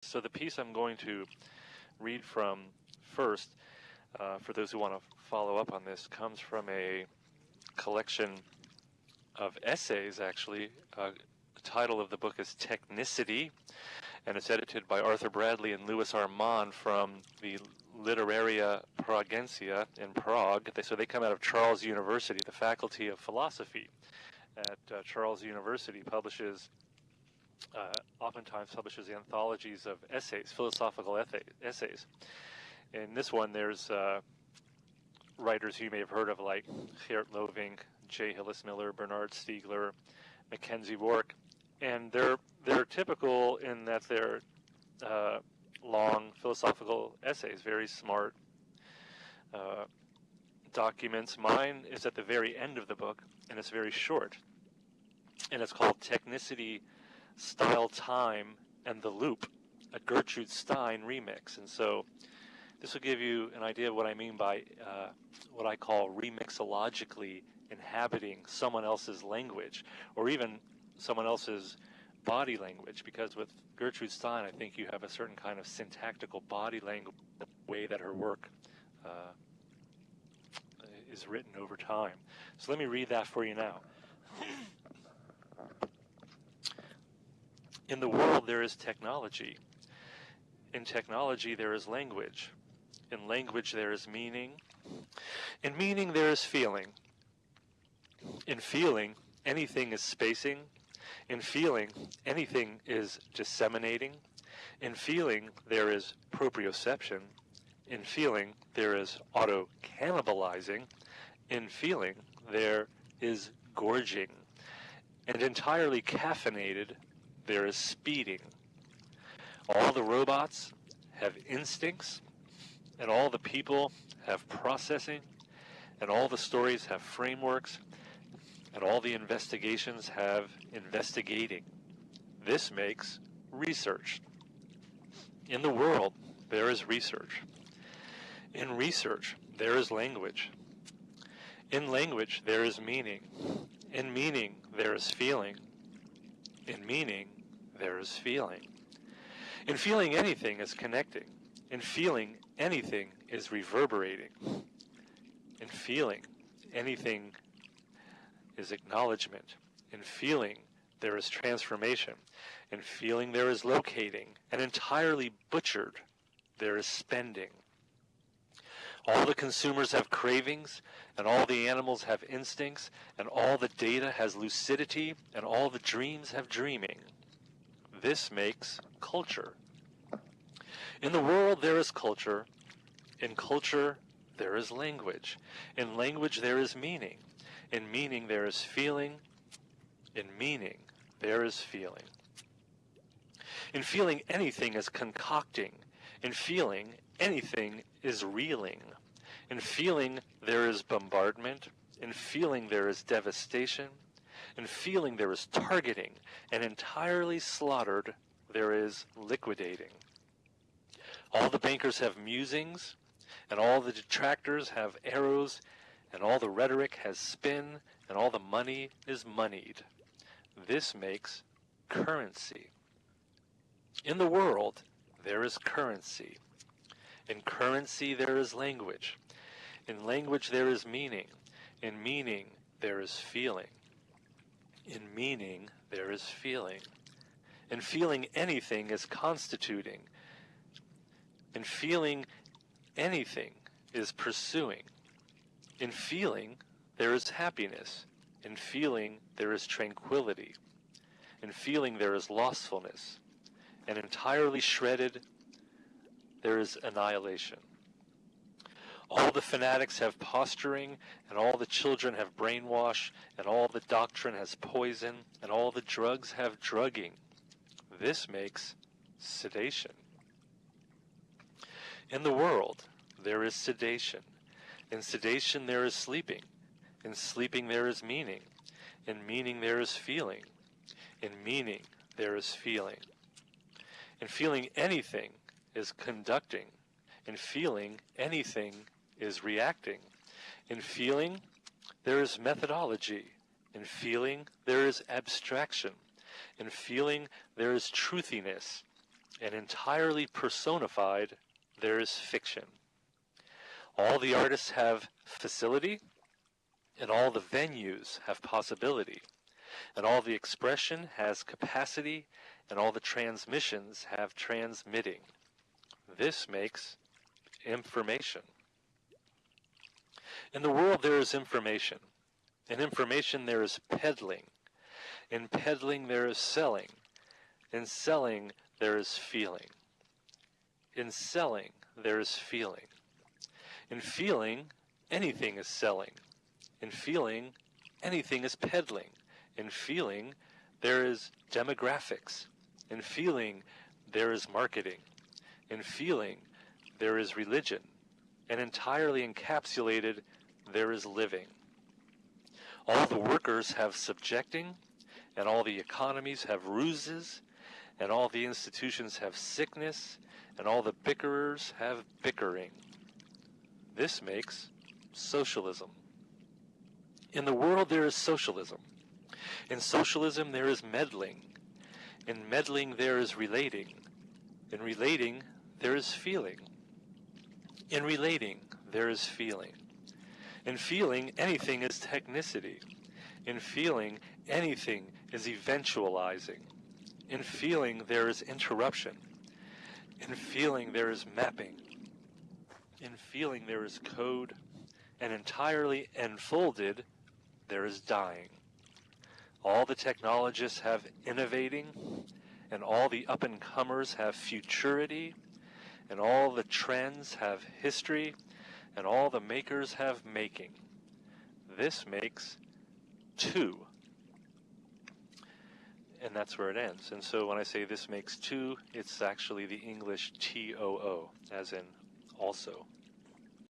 So the piece I'm going to read from first, for those who want to follow up on this, comes from a collection of essays, actually. The title of the book is Technicity, and it's edited by Arthur Bradley and Louis Armand from the Literaria Pragensia in Prague. So they come out of Charles University. The Faculty of Philosophy at Charles University oftentimes publishes anthologies of essays, philosophical essays. In this one, there's writers who you may have heard of, like Geert Lovink, J. Hillis Miller, Bernard Stiegler, Mackenzie Rourke, and they're typical in that they're long philosophical essays, very smart documents. Mine is at the very end of the book, and it's very short, and it's called Technicity, Style, Time, and the Loop, a Gertrude Stein remix. And so this will give you an idea of what I mean by what I call remixologically inhabiting someone else's language, or even someone else's body language, because with Gertrude Stein, I think you have a certain kind of syntactical body language, the way that her work is written over time. So let me read that for you now. In the world, there is technology. In technology, there is language. In language, there is meaning. In meaning, there is feeling. In feeling, anything is spacing. In feeling, anything is disseminating. In feeling, there is proprioception. In feeling, there is auto-cannibalizing. In feeling, there is gorging. And entirely caffeinated, there is speeding. All the robots have instincts, and all the people have processing, and all the stories have frameworks, and all the investigations have investigating. This makes research. In the world, there is research. In research, there is language. In language, there is meaning. In meaning, there is feeling. In meaning, there is feeling. In feeling, anything is connecting. In feeling, anything is reverberating. In feeling, anything is acknowledgement. In feeling, there is transformation. In feeling, there is locating. And entirely butchered, there is spending. All the consumers have cravings, and all the animals have instincts, and all the data has lucidity, and all the dreams have dreaming. This makes culture. In the world, there is culture. In culture, there is language. In language, there is meaning. In meaning, there is feeling. In meaning, there is feeling. In feeling, anything is concocting. In feeling, anything is reeling. In feeling, there is bombardment. In feeling, there is devastation. In feeling, there is targeting. And entirely slaughtered, there is liquidating. All the bankers have musings, and all the detractors have arrows, and all the rhetoric has spin, and all the money is moneyed. This makes currency. In the world, there is currency. In currency, there is language. In language, there is meaning. In meaning, there is feeling. In meaning, there is feeling. In feeling, anything is constituting. In feeling, anything is pursuing. In feeling, there is happiness. In feeling, there is tranquility. In feeling, there is lostfulness. And entirely shredded, there is annihilation. All the fanatics have posturing, and all the children have brainwash, and all the doctrine has poison, and all the drugs have drugging. This makes sedation. In the world, there is sedation. In sedation, there is sleeping. In sleeping, there is meaning. In meaning, there is feeling. In meaning, there is feeling. In feeling, anything is conducting. In feeling, anything is reacting. In feeling, there is methodology. In feeling, there is abstraction. In feeling, there is truthiness. and entirely personified, there is fiction. All the artists have facility, and all the venues have possibility, and all the expression has capacity, and all the transmissions have transmitting. This makes information. In the world there is information. In information there is peddling. In peddling there is selling. In selling there is feeling. In selling there is feeling. In feeling, anything is selling. In feeling, anything is peddling. In feeling, there is demographics. In feeling, there is marketing. In feeling, there is religion. And entirely encapsulated, there is living. All the workers have subjecting, and all the economies have ruses, and all the institutions have sickness, and all the bickerers have bickering. This makes socialism. In the world there is socialism. In socialism there is meddling. In meddling there is relating. In relating there is feeling. In relating there is feeling. In feeling anything is technicity. In feeling anything is eventualizing. In feeling there is interruption. In feeling there is mapping. In feeling there is code, and entirely enfolded there is dying. All the technologists have innovating, and all the up-and-comers have futurity, and all the trends have history, and all the makers have making. This makes two. And that's where it ends. And so when I say this makes two, it's actually the English TOO, as in also.